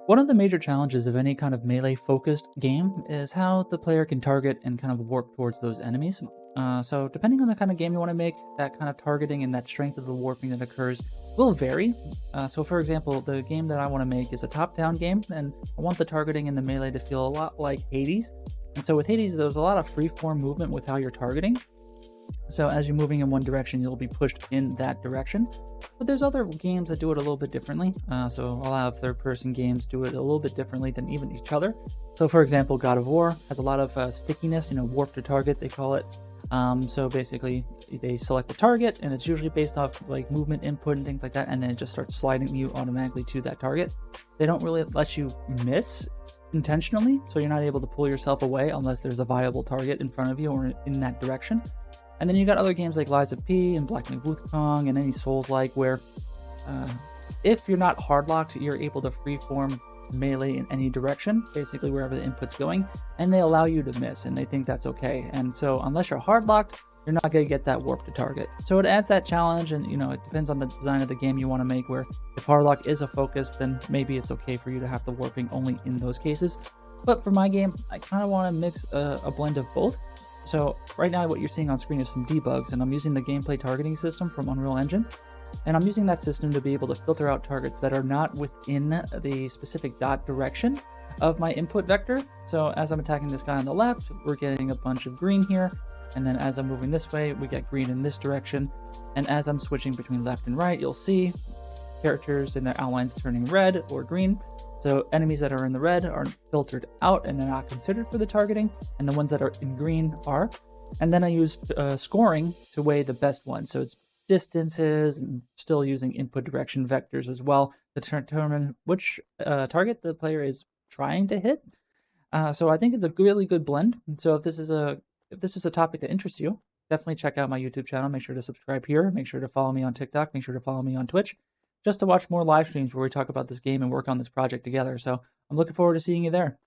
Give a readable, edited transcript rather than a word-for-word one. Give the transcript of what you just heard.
One of the major challenges of any kind of melee-focused game is how the player can target and kind of warp towards those enemies. So depending on the kind of game you want to make, that kind of targeting and that strength of the warping that occurs will vary. So for example, the game that I want to make is a top-down game, and I want the targeting in the melee to feel a lot like Hades. And so with Hades, there's a lot of free-form movement with how you're targeting. So as you're moving in one direction, you'll be pushed in that direction. But there's other games that do it a little bit differently. So I'll have third-person games do it a little bit differently than even each other. So for example, God of War has a lot of stickiness, warp to target, they call it. So basically, they select the target, and it's usually based off like movement input and things like that, and then it just starts sliding you automatically to that target. They don't really let you miss intentionally, so you're not able to pull yourself away unless there's a viable target in front of you or in that direction. And then you got other games like Lies of P and Black Myth Wukong and any Souls-like where if you're not hard-locked, you're able to freeform melee in any direction, basically wherever the input's going, and they allow you to miss, and they think that's okay. And so unless you're hard-locked, you're not going to get that warp to target. So it adds that challenge, and it depends on the design of the game you want to make, where if hard-lock is a focus, then maybe it's okay for you to have the warping only in those cases. But for my game, I kind of want to mix a blend of both. So right now what you're seeing on screen is some debugs, and I'm using the gameplay targeting system from Unreal Engine. And I'm using that system to be able to filter out targets that are not within the specific dot direction of my input vector. So as I'm attacking this guy on the left, we're getting a bunch of green here. And then as I'm moving this way, we get green in this direction. And as I'm switching between left and right, you'll see characters and their outlines turning red or green. So enemies that are in the red are filtered out and they're not considered for the targeting, and the ones that are in green are. And then I used scoring to weigh the best ones. So it's distances and still using input direction vectors as well to determine which target the player is trying to hit. So I think it's a really good blend. So if this is a topic that interests you, definitely check out my YouTube channel. Make sure to subscribe here. Make sure to follow me on TikTok. Make sure to follow me on Twitch, just to watch more live streams where we talk about this game and work on this project together. So I'm looking forward to seeing you there.